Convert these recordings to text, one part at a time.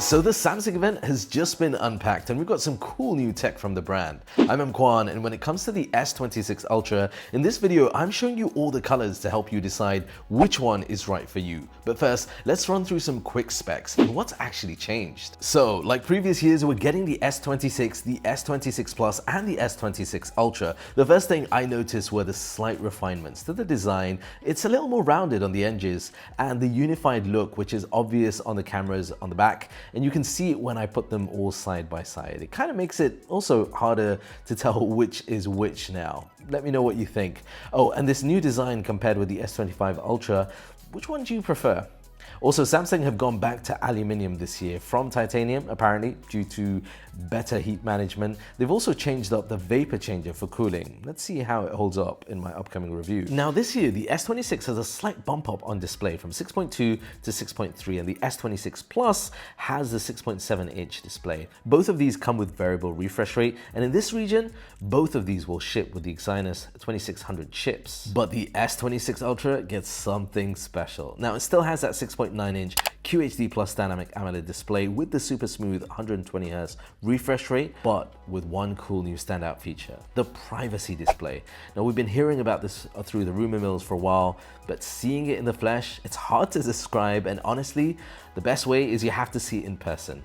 So the Samsung event has just been unpacked and we've got some cool new tech from the brand. I'm Kwan, and when it comes to the S26 Ultra, in this video I'm showing you all the colors to help you decide which one is right for you. But first, let's run through some quick specs and what's actually changed. So like previous years, we're getting the S26, the S26 Plus and the S26 Ultra. The first thing I noticed were the slight refinements to the design. It's a little more rounded on the edges and the unified look, which is obvious on the cameras on the back, and you can see it when I put them all side by side. It kind of makes it also harder to tell which is which now. Let me know what you think. Oh, and this new design compared with the S25 Ultra, which one do you prefer? Also, Samsung have gone back to aluminium this year from titanium, apparently, due to better heat management. They've also changed up the vapor changer for cooling. Let's see how it holds up in my upcoming review. Now this year, the S26 has a slight bump up on display from 6.2 to 6.3, and the S26 Plus has the 6.7-inch display. Both of these come with variable refresh rate, and in this region, both of these will ship with the Exynos 2600 chips. But the S26 Ultra gets something special. Now it still has that 6.9-inch QHD Plus dynamic AMOLED display with the super smooth 120Hz refresh rate, but with one cool new standout feature, the privacy display. Now we've been hearing about this through the rumor mills for a while, but seeing it in the flesh, it's hard to describe, and honestly, the best way is you have to see it in person.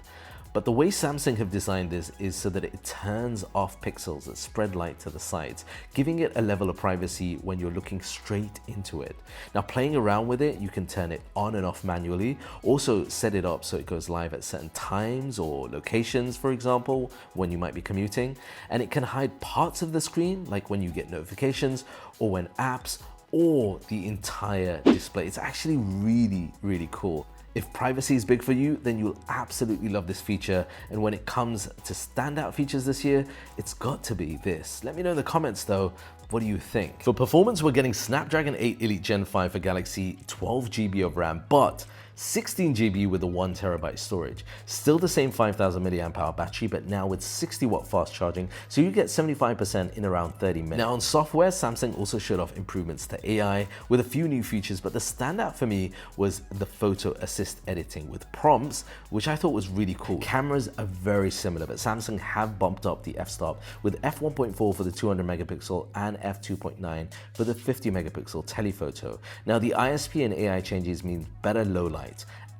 But the way Samsung have designed this is so that it turns off pixels that spread light to the sides, giving it a level of privacy when you're looking straight into it. Now playing around with it, you can turn it on and off manually, also set it up so it goes live at certain times or locations, for example, when you might be commuting, and it can hide parts of the screen, like when you get notifications or when apps, or the entire display. It's actually really cool. If privacy is big for you, then you'll absolutely love this feature. And when it comes to standout features this year, it's got to be this. Let me know in the comments though, what do you think? For performance, we're getting Snapdragon 8 Elite Gen 5 for Galaxy, 12 GB of RAM, but 16 GB with the 1 TB storage. Still the same 5000 mAh battery, but now with 60 watt fast charging, so you get 75% in around 30 minutes. Now on software, Samsung also showed off improvements to AI with a few new features, but the standout for me was the photo assist editing with prompts, which I thought was really cool. Cameras are very similar, but Samsung have bumped up the f-stop with f1.4 for the 200 megapixel and f2.9 for the 50 megapixel telephoto. Now the ISP and AI changes mean better low light,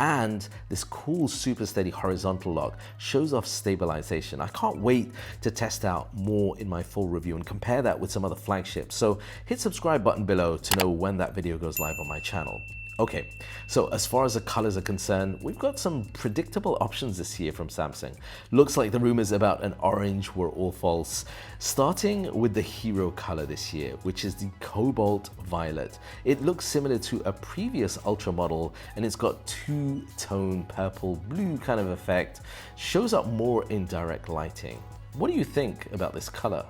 and this cool super steady horizontal lock shows off stabilization. I can't wait to test out more in my full review and compare that with some other flagships. So hit subscribe button below to know when that video goes live on my channel. Okay, so as far as the colors are concerned, we've got some predictable options this year from Samsung. Looks like the rumors about an orange were all false. Starting with the hero color this year, which is the Cobalt Violet. It looks similar to a previous Ultra model, and it's got two-tone purple-blue kind of effect. Shows up more in direct lighting. What do you think about this color?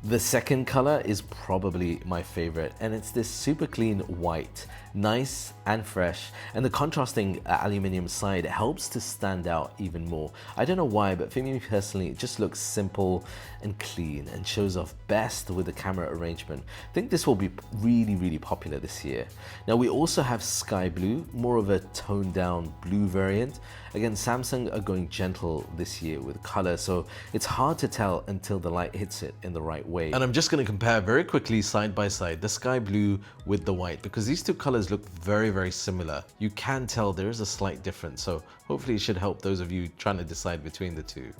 The second color is probably my favorite, and it's this super clean white, nice and fresh, and the contrasting aluminium side helps to stand out even more. I don't know why, but for me personally, it just looks simple and clean and shows off best with the camera arrangement. I think this will be really popular this year. Now we also have sky blue, more of a toned down blue variant. Again, Samsung are going gentle this year with color, so it's hard to tell until the light hits it in the right way. And I'm just going to compare very quickly side by side the sky blue with the white, because these two colors look very similar. You can tell there is a slight difference, so hopefully it should help those of you trying to decide between the two.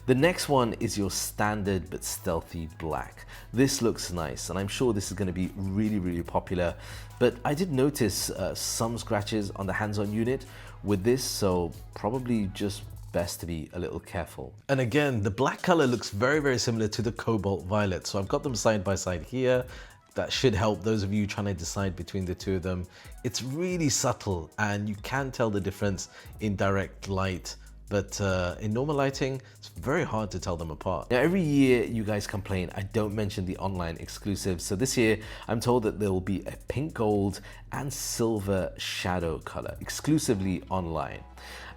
The next one is your standard but stealthy black. This looks nice, and I'm sure this is going to be really popular, but I did notice some scratches on the hands-on unit with this, so probably just best to be a little careful. And again, the black color looks very similar to the Cobalt Violet, so I've got them side by side here. That should help those of you trying to decide between the two of them. It's really subtle, and you can tell the difference in direct light but in normal lighting, it's very hard to tell them apart. Now, every year you guys complain I don't mention the online exclusives, so this year I'm told that there will be a pink gold and silver shadow color exclusively online.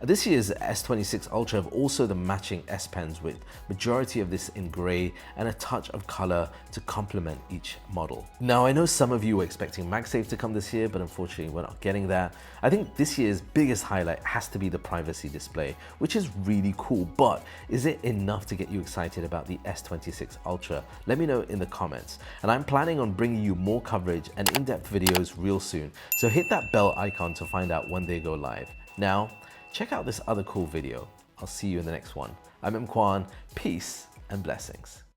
This year's S26 Ultra have also the matching S Pens, with majority of this in grey and a touch of color to complement each model. Now, I know some of you were expecting MagSafe to come this year, but unfortunately we're not getting that. I think this year's biggest highlight has to be the privacy display, which is really cool, but is it enough to get you excited about the S26 Ultra? Let me know in the comments. And I'm planning on bringing you more coverage and in-depth videos real soon, so hit that bell icon to find out when they go live. Now, check out this other cool video. I'll see you in the next one. I'm Kwan. Peace and blessings.